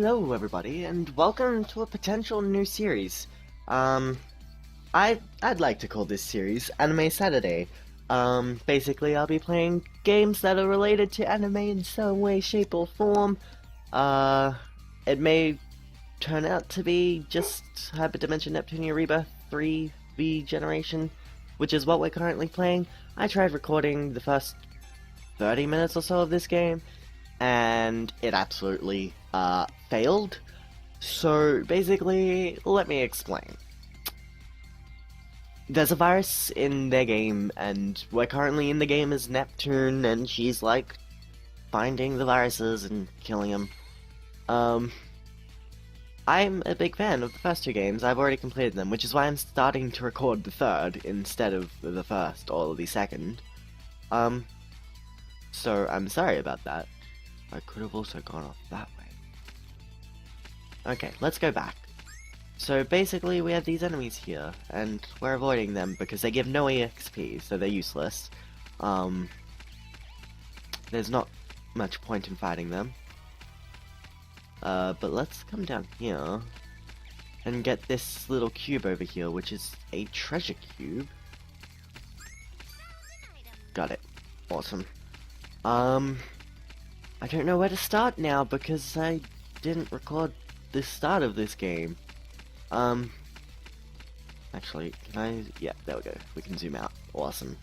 Hello everybody, and welcome to a potential new series. I'd like to call this series Anime Saturday. Basically I'll be playing games that are related to anime in some way, shape, or form. It may turn out to be just Hyperdimension Neptunia Rebirth 3V generation, which is what we're currently playing. I tried recording the first 30 minutes or so of this game, and it absolutely failed. So basically, let me explain. There's a virus in their game, and we're currently in the game as Neptune, and she's like finding the viruses and killing them. I'm a big fan of the first two games. I've already completed them, which is why I'm starting to record the third instead of the first or the second. So I'm sorry about that. I could have also gone off that way. Okay, let's go back. So basically we have these enemies here, and we're avoiding them because they give no EXP, so they're useless. There's not much point in fighting them. But let's come down here and get this little cube over here, which is a treasure cube. Got it. Awesome. I don't know where to start now because I didn't record the start of this game. Actually, can I? Yeah, there we go. We can zoom out. Awesome.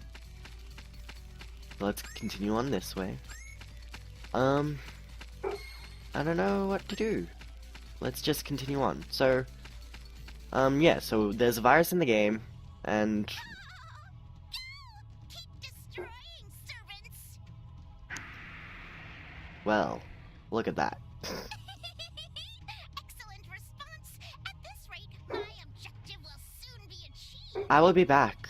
Let's continue on this way. I don't know what to do. Let's just continue on. So, yeah, so there's a virus in the game, and well, look at that. Excellent response. At this rate, my objective will soon be achieved. I will be back.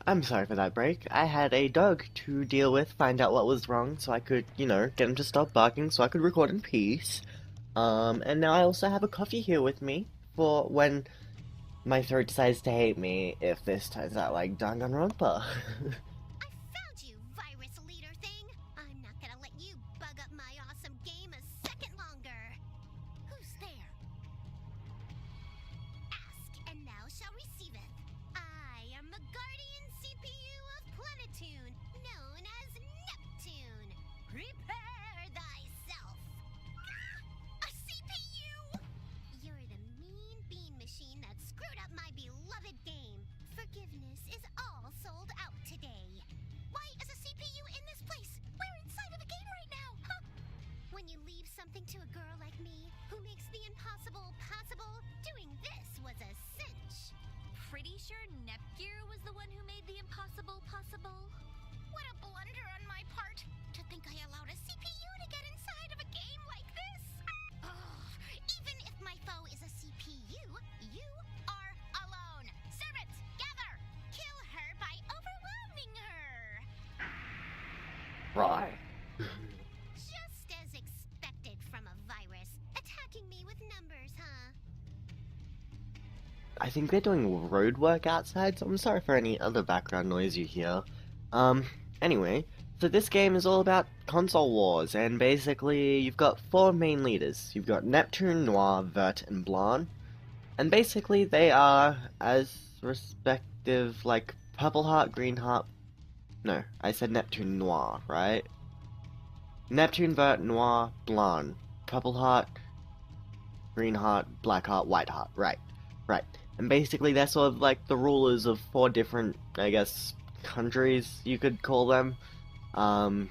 I'm sorry for that break. I had a dog to deal with, find out what was wrong, so I could, get him to stop barking so I could record in peace. And now I also have a coffee here with me for when my throat decides to hate me, if this turns out like Danganronpa. I found you, virus leader thing. I'm not gonna let you bug up my awesome game a second longer. Who's there? Ask, and thou shall receiveth. I am the guardian CPU of Planetune, known as Neptune. Prepare thyself. A CPU! You're the mean bean machine that screwed up my beloved game. Forgiveness is all sold out today. Why is a CPU in this place? We're inside of a game right now, huh? When you leave something to a girl like me, who makes the impossible possible, doing this was a cinch. Pretty sure Nepgear was the one who made the impossible possible. What a blunder on my part, to think I allowed a CPU to get inside of a game like this. Ugh, even if my foe is a CPU, you are alone. Servants, gather! Kill her by overwhelming her! Right. Just as expected from a virus. Attacking me with numbers, huh? I think they're doing road work outside, so I'm sorry for any other background noise you hear. Anyway, so this game is all about console wars, and basically you've got four main leaders. You've got Neptune, Noir, Vert, and Blanc. And basically they are as respective, like, Purple Heart, Green Heart... No, I said Neptune, Noir, right? Neptune, Vert, Noir, Blanc. Purple Heart, Green Heart, Black Heart, White Heart, right. And basically they're sort of like the rulers of four different, I guess, countries, you could call them. Planeptune,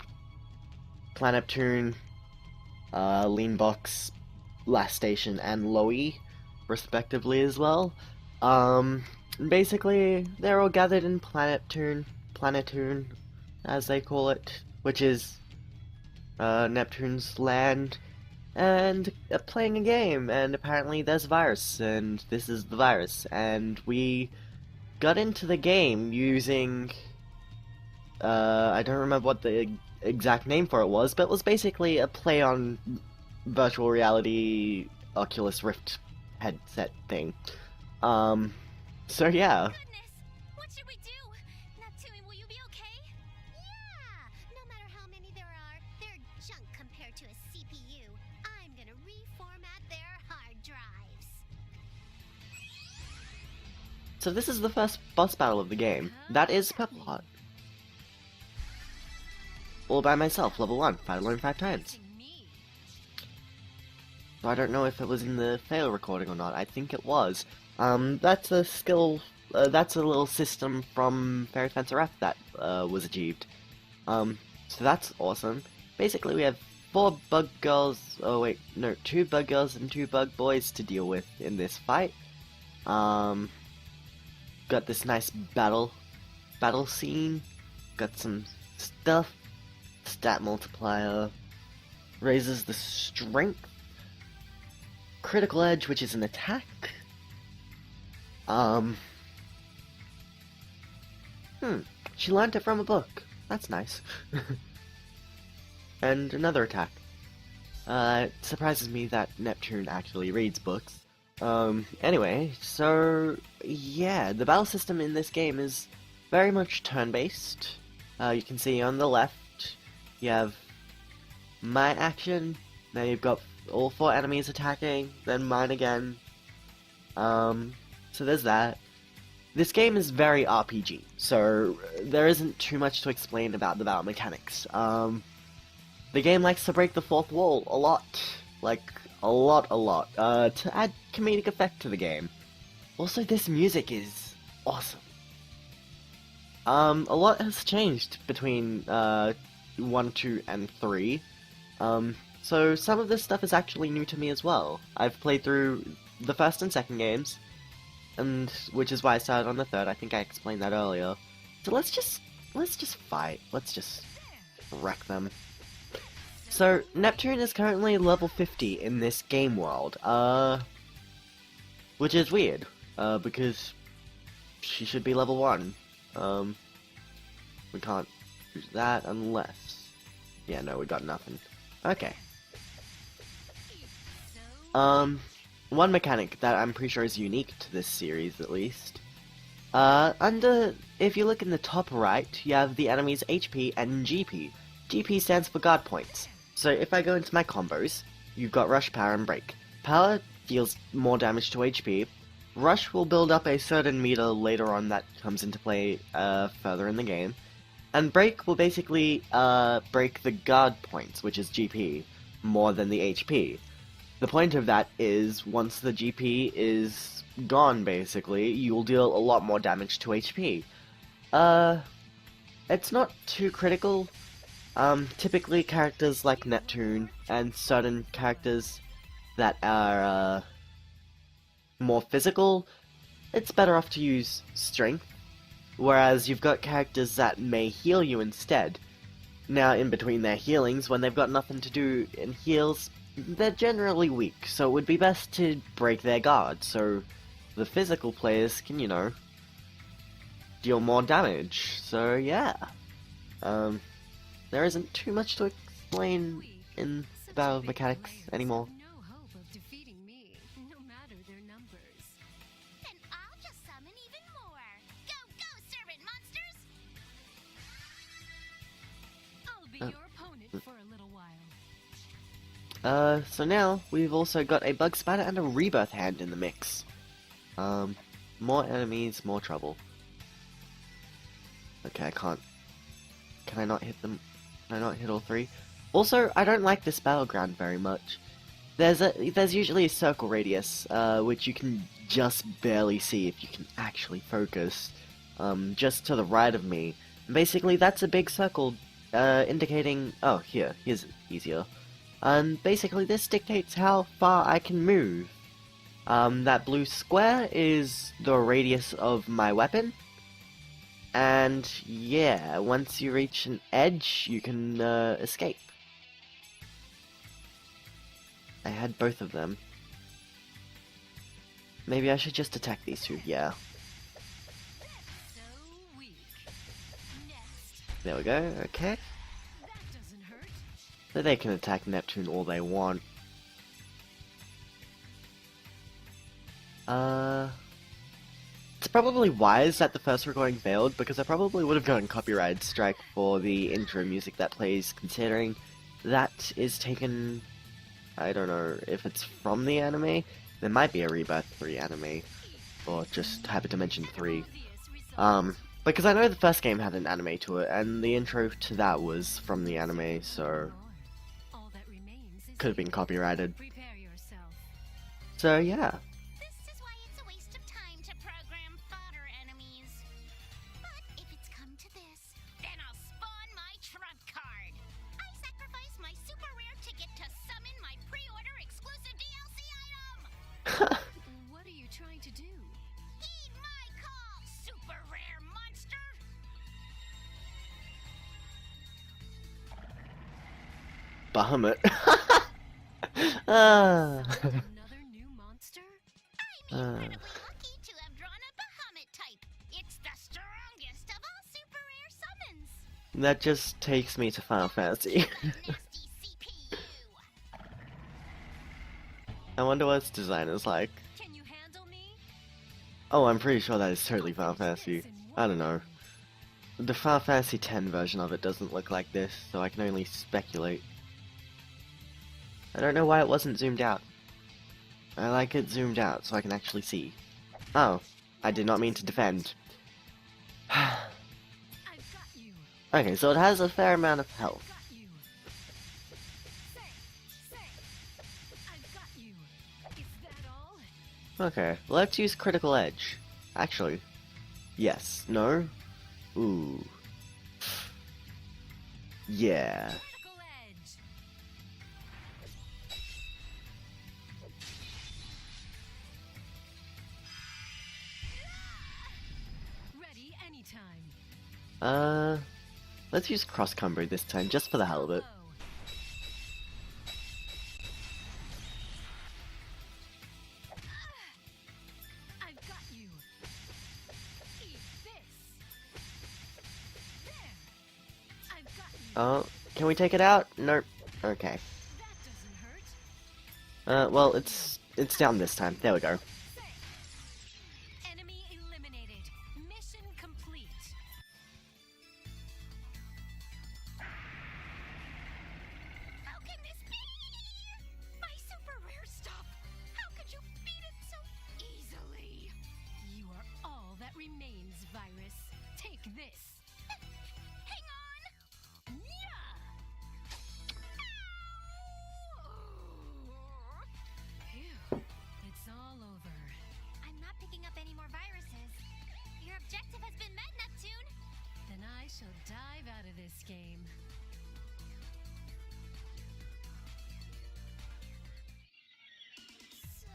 Leanbox, Last Station, and Loey, respectively as well. Basically, they're all gathered in Planetune, as they call it, which is, Neptune's land, and playing a game, and apparently there's a virus, and this is the virus, and we got into the game using, I don't remember what the exact name for it was, but it was basically a play on virtual reality Oculus Rift headset thing. So yeah. Goodness! What should we do? Neptune, will you be okay? Yeah! No matter how many there are, they're junk compared to a CPU. I'm gonna reform So this is the first boss battle of the game. That is Purple Heart. All by myself, level 1, fight alone 5 times. So I don't know if it was in the fail recording or not. I think it was. That's a skill, that's a little system from Fairy Fencer F that was achieved. So that's awesome. Basically we have 4 bug girls, oh wait, no, 2 bug girls and 2 bug boys to deal with in this fight. Got this nice battle scene, got some stuff, stat multiplier, raises the strength, critical edge, which is an attack, she learned it from a book, that's nice, and another attack. It surprises me that Neptune actually reads books. Anyway, so, yeah, the battle system in this game is very much turn-based. You can see on the left, you have my action, now you've got all 4 enemies attacking, then mine again. So there's that. This game is very RPG, so there isn't too much to explain about the battle mechanics. The game likes to break the fourth wall a lot. Like, a lot, to add comedic effect to the game. Also, this music is awesome. A lot has changed between 1, 2, and 3. So some of this stuff is actually new to me as well. I've played through the first and second games, and which is why I started on the third. I think I explained that earlier. So let's just fight. Let's just wreck them. So Neptune is currently level 50 in this game world, which is weird, because she should be level 1. We can't use that unless... Yeah, no, we got nothing. Okay. One mechanic that I'm pretty sure is unique to this series, at least. If you look in the top right, you have the enemy's HP and GP. GP stands for guard points. So if I go into my combos, you've got Rush, Power, and Break. Power deals more damage to HP. Rush will build up a certain meter later on that comes into play further in the game. And Break will basically break the guard points, which is GP, more than the HP. The point of that is, once the GP is gone, basically, you'll deal a lot more damage to HP. It's not too critical. Typically characters like Neptune and certain characters that are more physical, it's better off to use strength, whereas you've got characters that may heal you instead. Now, in between their healings, when they've got nothing to do in heals, they're generally weak, so it would be best to break their guard, so the physical players can, you know, deal more damage. So, yeah. There isn't too much to explain in the battle mechanics anymore. No hope of defeating me, no matter their numbers. Then I'll just summon even more. Go, go, servant monsters! I'll be your opponent for a little while. So now, we've also got a Bug Spider and a Rebirth Hand in the mix. More enemies, more trouble. Okay, I can't... Can I not hit them? Can I not hit all 3? Also, I don't like this battleground very much. There's usually a circle radius, which you can just barely see if you can actually focus, just to the right of me. And basically, that's a big circle, indicating... Oh, here's easier. And basically, this dictates how far I can move. That blue square is the radius of my weapon. And yeah, once you reach an edge, you can escape. I had both of them. Maybe I should just attack these 2, yeah. So weak. Next. There we go, okay. That doesn't hurt. So they can attack Neptune all they want. It's probably wise that the first recording failed, because I probably would have gotten copyright strike for the intro music that plays, considering that is taken... I don't know if it's from the anime. There might be a Rebirth 3 anime. or just Hyperdimension 3. Because I know the first game had an anime to it, and the intro to that was from the anime, so could have been copyrighted. So yeah. This is why it's a waste of time to program fodder enemies. But if it's come to this, then I'll spawn my trump card. I sacrifice my super rare ticket to summon my pre-order exclusive DLC item. What are you trying to do? Heed my call, super rare monster. Bahamut. Another new monster? I'm incredibly lucky to have drawn a Bahamut type. It's the strongest of all super rare summons. That just takes me to Final Fantasy. Nasty CPU. I wonder what its design is like. Can you handle me? Oh, I'm pretty sure that is totally Final Fantasy. I don't know. The Final Fantasy X version of it doesn't look like this, so I can only speculate. I don't know why it wasn't zoomed out. I like it zoomed out so I can actually see. Oh, I did not mean to defend. I've got you. Okay, so it has a fair amount of health. Got you. Say. I've got you. Is that all? Okay, let's use Critical Edge. Actually, yes, no? Ooh. Yeah. Critical edge. Ready anytime. Let's use Cross Combo this time, just for the hell of it. Hello. I've got you. Eat this. There. I've got you. Oh, can we take it out? Nope. Okay. That doesn't hurt. Well, it's down this time. There we go. Say. Enemy eliminated. Mission complete. How can this be? My super rare stuff. How could you beat it so easily? You are all that remains, Virus. Take this. Hang on. Yeah. Phew. It's all over. I'm not picking up any more viruses. Your objective has been met, Neptune. Then I shall dive out of this game. So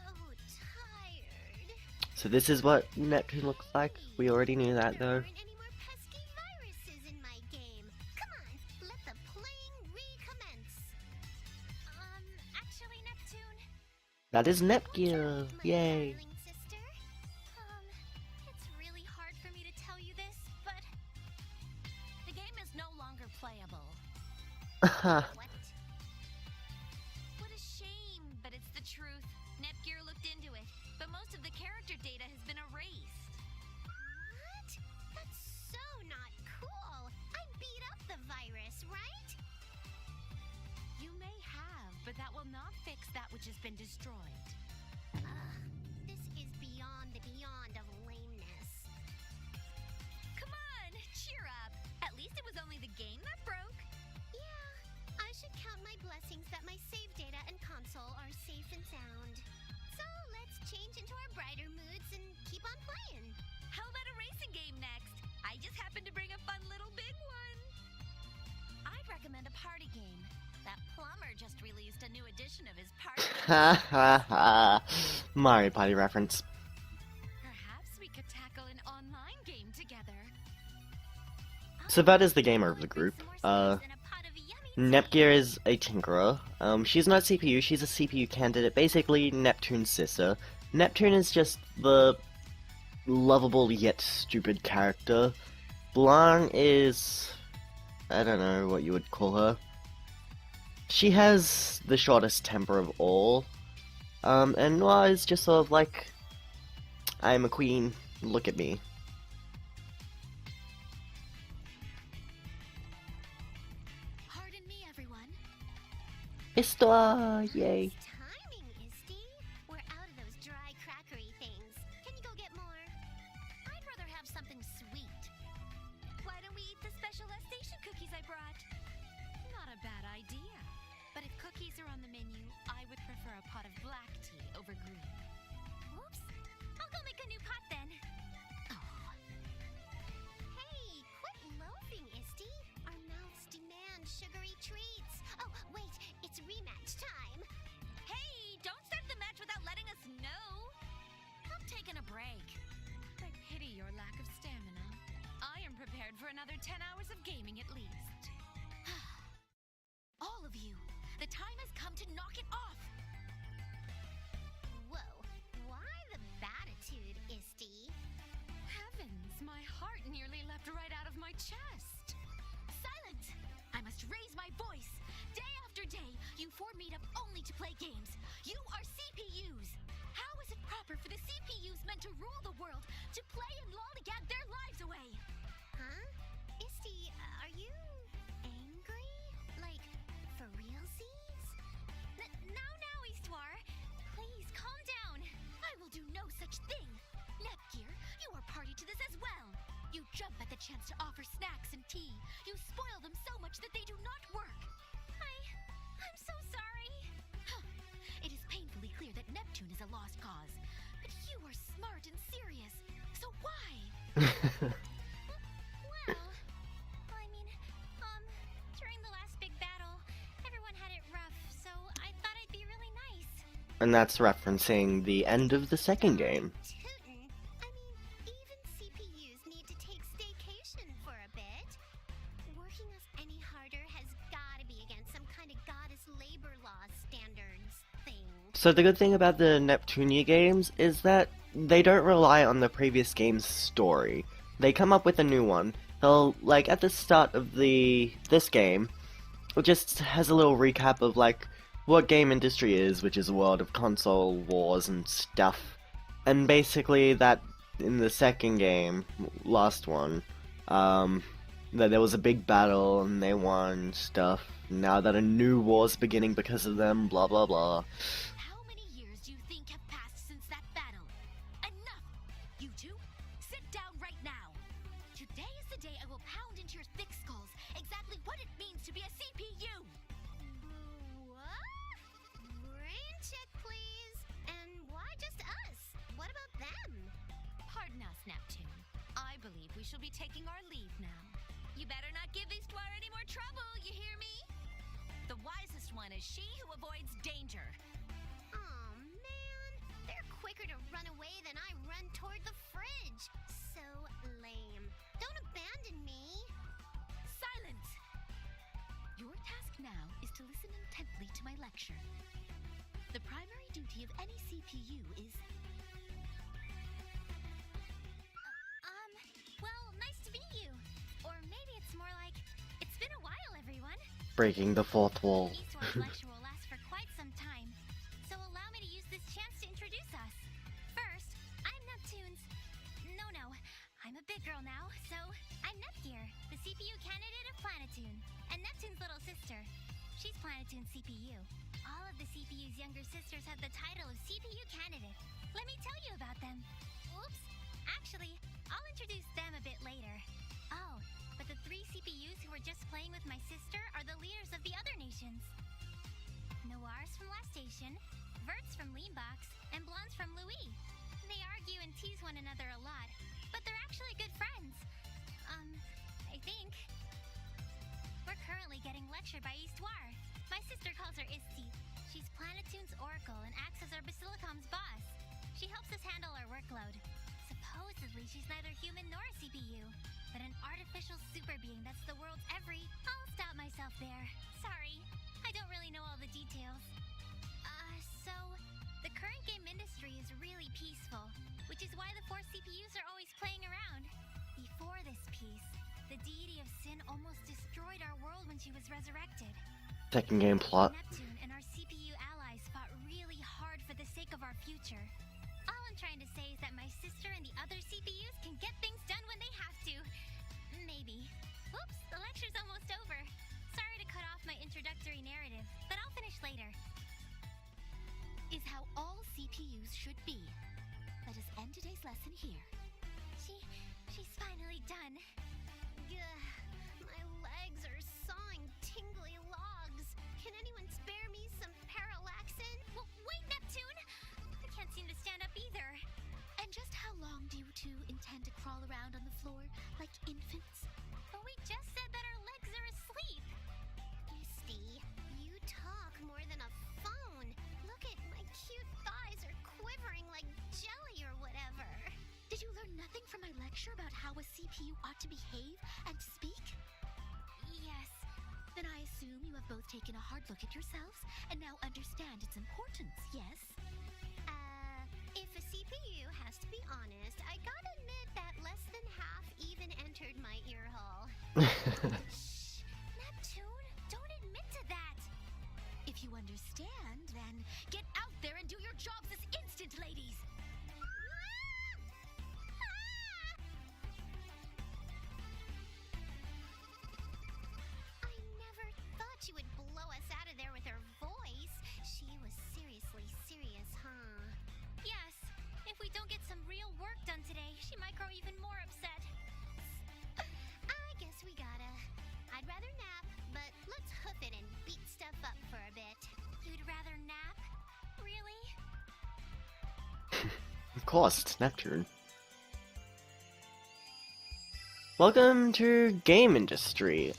tired. So this is what Neptune looks like. We already knew that, There though. aren't any more pesky viruses in my game. Come on, let the playing recommence. Actually, Neptune. That is My Nepgear! Yay! darling sister. It's really hard for me to tell you this, but The game is no longer playable. Haha. what? What a shame, but it's the truth. Nepgear looked into it, but most of the character data has been erased. What? That's so not cool. I beat up the virus, right? You may have, but that will not fix that which has been destroyed. This is beyond the beyond of lameness. Come on, cheer up. At least it was only the game that broke. Yeah, I should count my blessings that my save data and console are safe and sound. So let's change into our brighter moods and keep on playing. How about a racing game next? I just happened to bring a fun little big one. I'd recommend a party game. That plumber just released a new edition of his party game. Ha ha ha. Mario Party reference. Perhaps we could tackle an online game together. So that is the gamer of the group. Nepgear is a tinkerer. She's not CPU, she's a CPU candidate, basically Neptune's sister. Neptune is just the lovable yet stupid character. Blanc is... I don't know what you would call her. She has the shortest temper of all. And Noir is just sort of like... I'm a queen, look at me. Pardon me, everyone. Histoire! Yay! Nice timing, Isty. We're out of those dry crackery things. Can you go get more? pot of black tea over green. Whoops. I'll go make a new pot then. Oh. Hey, quit loafing, Isty. Our mouths demand sugary treats. Oh, wait, it's rematch time. Hey, don't start the match without letting us know. I'm taking a break. I pity your lack of stamina. I am prepared for another 10 hours of gaming at least. All of you, the time has come to knock it off. Whoa, why the batitude, Isty? Heavens, my heart nearly leapt right out of my chest. Silence! I must raise my voice. Day after day, you four meet up only to play games. You are CPUs. How is it proper for the CPUs meant to rule the world to play and lollygag their lives away? Huh? Isty, are you angry? Like, for realsies? Now, Histoire. Please, calm down. I will do no such thing. Nepgear, you are party to this as well. You jump at the chance to offer snacks and tea. You spoil them so much that they do not work. I'm so sorry. It is painfully clear that Neptune is a lost cause. But you are smart and serious. So why? Well, I mean, during the last big battle, everyone had it rough, so I thought I'd be really nice. And that's referencing the end of the second game. Tootin'. I mean, even CPUs need to take staycation for a bit. Working us any harder has gotta be against some kind of goddess labor law standards thing. So the good thing about the Neptunia games is that they don't rely on the previous game's story. They come up with a new one. They'll, like, at the start of this game, it just has a little recap of, like, what game industry is, which is a world of console wars and stuff. And basically that, in the second game, last one, that there was a big battle and they won stuff. Now that a new war's beginning because of them, blah blah blah. How many years do you think have passed since that battle? Enough! You two, sit down right now. Today is the day I will pound into your thick skulls exactly what it means to be a CPU. What? Brain check, please. And why just us? What about them? Pardon us, Neptune. I believe we shall be taking our leave now. You better not give Histoire any more trouble, you hear me? The wisest one is she who avoids danger. Aw, man. They're quicker to run away than I run toward the fridge. So lame. Don't abandon me. Silence! Your task now is to listen intently to my lecture. The primary duty of any CPU is... Well, nice to meet you. Or maybe it's more like, it's been a while, everyone. Breaking the fourth wall. Histoire's lecture will last for quite some time, so allow me to use this chance to introduce us. First, I'm Neptune's... No, I'm a big girl now, so I'm Nepgear, the CPU candidate of Planetoon, and Neptune's little sister. She's Planetoon's CPU. All of the CPU's younger sisters have the title of CPU candidate. Let me tell you about them. Oops. Actually, I'll introduce them a bit later. Oh, but the 3 CPUs who were just playing with my sister are the leaders of the other nations. Noir's from Last Station, Vert's from Leanbox, and Blonde's from Louis. They argue and tease one another a lot, but they're actually good friends. I think. We're currently getting lectured by Histoire. My sister calls her Isty. She's Planetoon's oracle and acts as our Basilicom's boss. She helps us handle our workload. Supposedly, she's neither human nor a CPU, but an artificial super being that's the world's every... I'll stop myself there. Sorry, I don't really know all the details. So, the current game industry is really peaceful, which is why the 4 CPUs are always playing around. Before this piece, the deity of sin almost destroyed our world when she was resurrected. Second game plot. Neptune and our CPU allies fought really hard for the sake of our future. All I'm trying to say is that my sister and the other CPUs can get things done when they have to. Maybe. Oops, the lecture's almost over. Sorry to cut off my introductory narrative, but I'll finish later. Is how all CPUs should be. Let us end today's lesson here. She's finally done. Gah, my legs are sawing tingly logs. Can anyone spare me some parallaxin? Well, wait lecture about how a CPU ought to behave and speak? Yes. Then I assume you have both taken a hard look at yourselves and now understand its importance, yes? If a CPU has to be honest, I gotta admit that less than half even entered my ear hole. Shh! Neptune, don't admit to that! If you understand, then get out there and do your jobs this instant, ladies! I never thought she would blow us out of there with her voice. She was seriously serious, huh? Yes, if we don't get some real work done today, she might grow even more upset. I guess we gotta. I'd rather nap, but let's hoof it and beat stuff up for a bit. You'd rather nap? Really? Of course, it's Neptune. Welcome to game industry.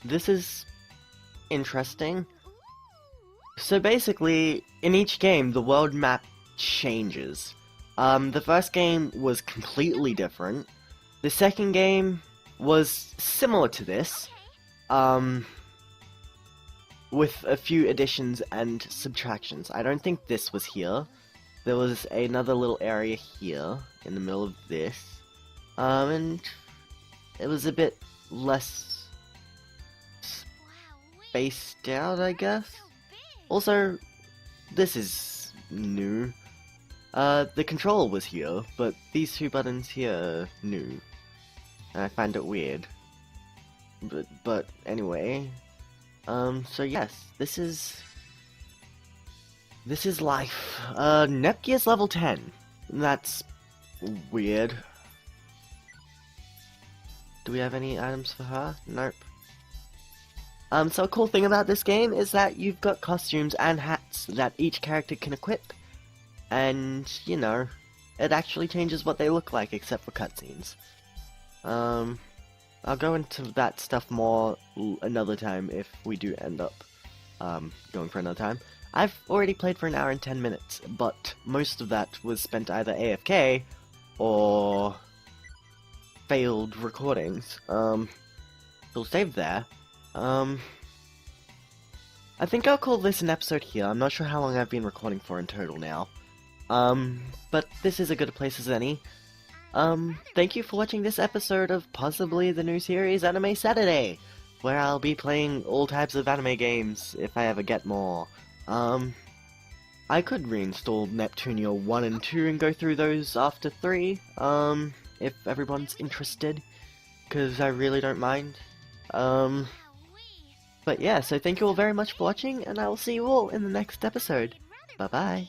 This is interesting. So basically, in each game, the world map changes. The first game was completely different. The second game was similar to this, with a few additions and subtractions. I don't think this was here. There was another little area here, in the middle of this, and it was a bit less spaced out, I guess. Also, this is new. The controller was here, but these two buttons here are new. And I find it weird. But anyway, so yes, this is life. Nepgear's level 10. That's weird. Do we have any items for her? Nope. So a cool thing about this game is that you've got costumes and hats that each character can equip. And, you know, it actually changes what they look like except for cutscenes. I'll go into that stuff more another time if we do end up going for another time. I've already played for an hour and 10 minutes, but most of that was spent either AFK or failed recordings. We'll save there. I think I'll call this an episode here. I'm not sure how long I've been recording for in total now. But this is as good a place as any. Thank you for watching this episode of possibly the new series Anime Saturday, where I'll be playing all types of anime games if I ever get more. I could reinstall Neptunia 1 and 2 and go through those after 3, if everyone's interested, because I really don't mind. But yeah, so thank you all very much for watching, and I will see you all in the next episode. Bye bye.